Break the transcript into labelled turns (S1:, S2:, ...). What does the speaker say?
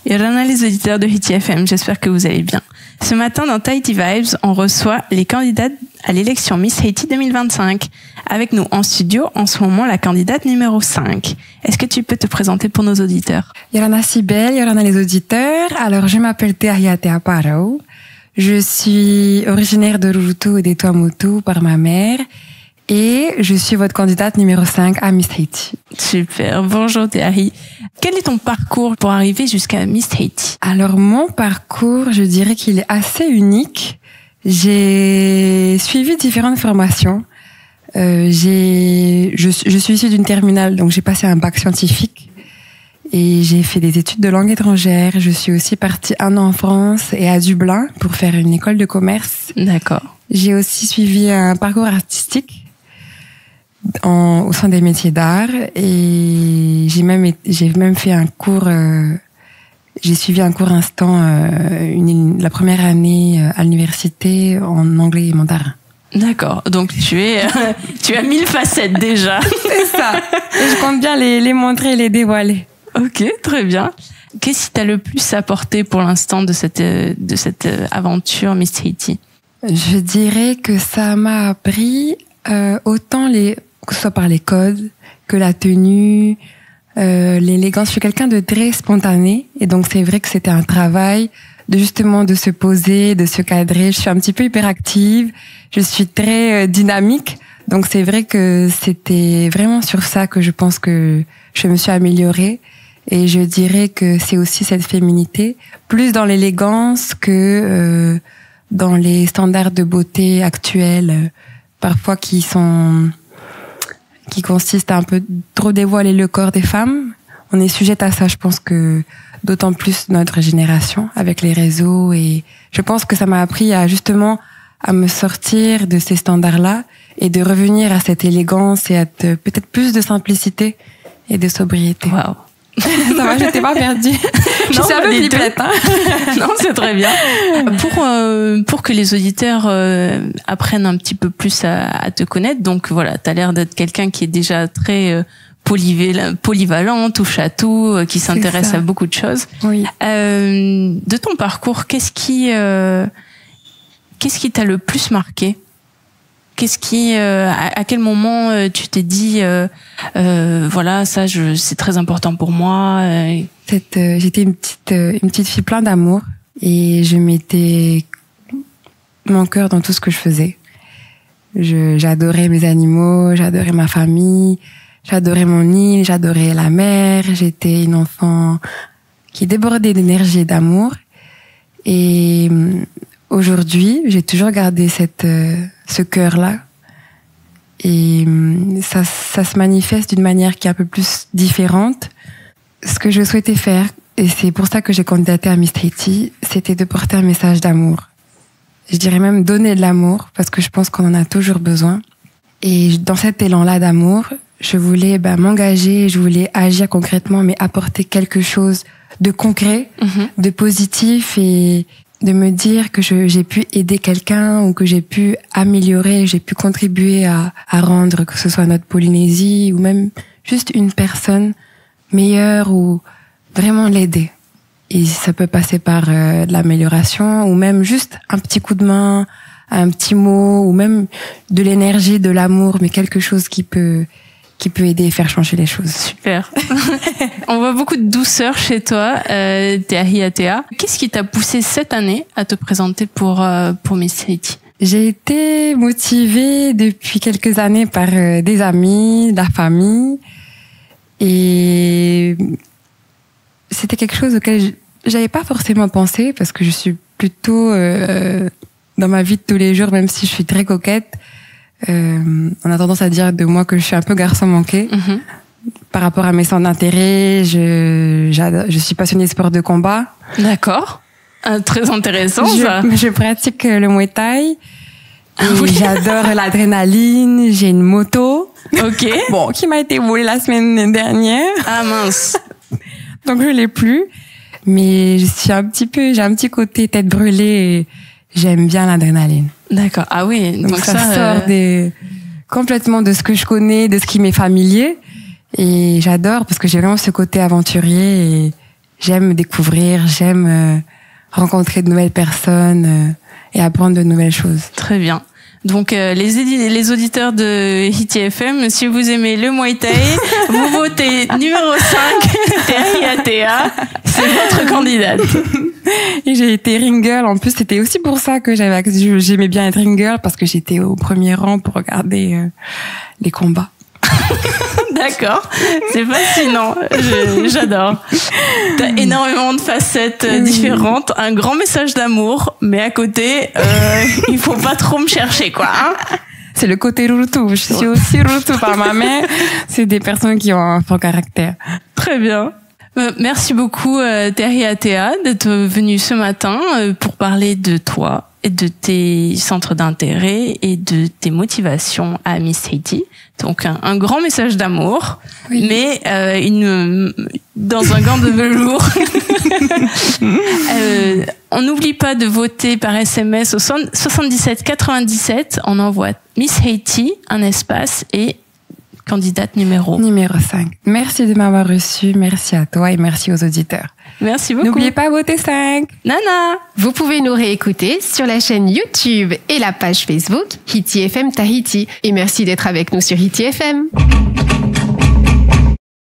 S1: Yorana les auditeurs de Hiti FM, j'espère que vous allez bien. Ce matin dans Tahiti Vibes, on reçoit les candidates à l'élection Miss Haiti 2025. Avec nous en studio, en ce moment, la candidate numéro 5. Est-ce que tu peux te présenter pour nos auditeurs?
S2: Yorana Sibel, Yorana les auditeurs. Alors, je m'appelle Teahia Teaparao. Je suis originaire de Rurutu et des Tuamotu par ma mère. Et je suis votre candidate numéro 5 à Miss Haiti.
S1: Super. Bonjour Teahi. Quel est ton parcours pour arriver jusqu'à Miss Haiti?
S2: Alors, mon parcours, je dirais qu'il est assez unique. J'ai suivi différentes formations. Je suis issue d'une terminale, donc j'ai passé un bac scientifique. Et j'ai fait des études de langue étrangère. Je suis aussi partie 1 an en France et à Dublin pour faire une école de commerce.
S1: D'accord.
S2: J'ai aussi suivi un parcours artistique au sein des métiers d'art et j'ai même fait un cours. J'ai suivi un cours instant la première année à l'université en anglais et mandarin.
S1: D'accord. Donc tu as 1000 facettes déjà.
S2: C'est ça. Et je compte bien les montrer et les dévoiler.
S1: Ok, très bien. Qu'est-ce qui t'a le plus apporté pour l'instant de cette aventure Miss Haiti?
S2: Je dirais que ça m'a appris autant que ce soit par les codes, que la tenue, l'élégance. Je suis quelqu'un de très spontané et donc c'est vrai que c'était un travail de se poser, de se cadrer. Je suis un petit peu hyperactive, je suis très dynamique. Donc c'est vrai que c'était vraiment sur ça que je pense que je me suis améliorée. Et je dirais que c'est aussi cette féminité, plus dans l'élégance que dans les standards de beauté actuels, parfois qui consistent à un peu trop dévoiler le corps des femmes. On est sujette à ça, je pense que d'autant plus notre génération avec les réseaux, et je pense que ça m'a appris à me sortir de ces standards-là et de revenir à cette élégance et à peut-être plus de simplicité et de sobriété.
S1: Waouh.
S2: Ça va, je t'ai pas perdue. Je suis un peu flippette, hein.
S1: Non, c'est très bien. Pour que les auditeurs apprennent un petit peu plus à te connaître, donc voilà, t'as l'air d'être quelqu'un qui est déjà très polyvalent, touche à tout, qui s'intéresse à beaucoup de choses.
S2: Oui.
S1: De ton parcours, qu'est-ce qui t'a le plus marqué? À quel moment tu t'es dit, voilà, ça, c'est très important pour moi.
S2: J'étais une petite fille plein d'amour et je mettais mon cœur dans tout ce que je faisais. J'adorais mes animaux, j'adorais ma famille, j'adorais mon île, j'adorais la mer. J'étais une enfant qui débordait d'énergie et d'amour. Et aujourd'hui, j'ai toujours gardé ce cœur-là. Et ça se manifeste d'une manière qui est un peu plus différente. Ce que je souhaitais faire, et c'est pour ça que j'ai candidaté à Miss Haiti, c'était de porter un message d'amour. Je dirais même donner de l'amour, parce que je pense qu'on en a toujours besoin. Et dans cet élan-là d'amour, je voulais m'engager, je voulais agir concrètement, mais apporter quelque chose de concret, de positif, et de me dire que j'ai pu aider quelqu'un ou que j'ai pu améliorer, j'ai pu contribuer à rendre, que ce soit notre Polynésie ou même juste une personne meilleure, ou vraiment l'aider. Et ça peut passer par de l'amélioration ou même juste un petit coup de main, un petit mot, ou même de l'énergie, de l'amour, mais quelque chose qui peut aider et faire changer les choses.
S1: Super. On voit beaucoup de douceur chez toi, Teahi Atea. Qu'est-ce qui t'a poussé cette année à te présenter pour Miss Haiti?
S2: J'ai été motivée depuis quelques années par des amis, de la famille, et c'était quelque chose auquel j'avais pas forcément pensé, parce que je suis plutôt dans ma vie de tous les jours, même si je suis très coquette. On a tendance à dire de moi que je suis un peu garçon manqué. Par rapport à mes centres d'intérêt, je suis passionnée de sport de combat.
S1: D'accord. Très intéressant, ça.
S2: Je pratique le Muay Thai.
S1: Oui.
S2: J'adore l'adrénaline. J'ai une moto.
S1: Ok.
S2: Bon, qui m'a été volée la semaine dernière.
S1: Ah mince.
S2: Donc je l'ai plus. Mais j'ai un petit côté tête brûlée et j'aime bien l'adrénaline.
S1: D'accord. Ah oui.
S2: Donc ça sort complètement de ce que je connais, de ce qui m'est familier. Et j'adore parce que j'ai vraiment ce côté aventurier j'aime découvrir, j'aime rencontrer de nouvelles personnes et apprendre de nouvelles choses.
S1: Très bien. Donc les auditeurs de Hit FM, si vous aimez le Muay Thai, vous votez numéro 5, Terry Atea, c'est votre candidate.
S2: Et j'ai été ring girl. En plus, c'était aussi pour ça que j'aimais bien être ring girl, parce que j'étais au premier rang pour regarder les combats.
S1: D'accord, c'est fascinant, j'adore. T'as énormément de facettes différentes, un grand message d'amour, mais à côté, il faut pas trop me chercher, quoi. Hein,
S2: c'est le côté routou. Je suis aussi routou par ma mère. C'est des personnes qui ont un fort caractère.
S1: Très bien. Merci beaucoup, Terry Atea, d'être venue ce matin pour parler de toi et de tes centres d'intérêt et de tes motivations à Miss Haiti. Donc un grand message d'amour, oui. Mais dans un gant de velours. On n'oublie pas de voter par SMS au 77 97. On envoie Miss Haiti, un espace et candidate numéro
S2: 5. Merci de m'avoir reçu, merci à toi et merci aux auditeurs.
S1: Merci beaucoup.
S2: N'oubliez pas voter 5.
S1: Nana.
S3: Vous pouvez nous réécouter sur la chaîne YouTube et la page Facebook Hit FM Tahiti. Et merci d'être avec nous sur Hit FM.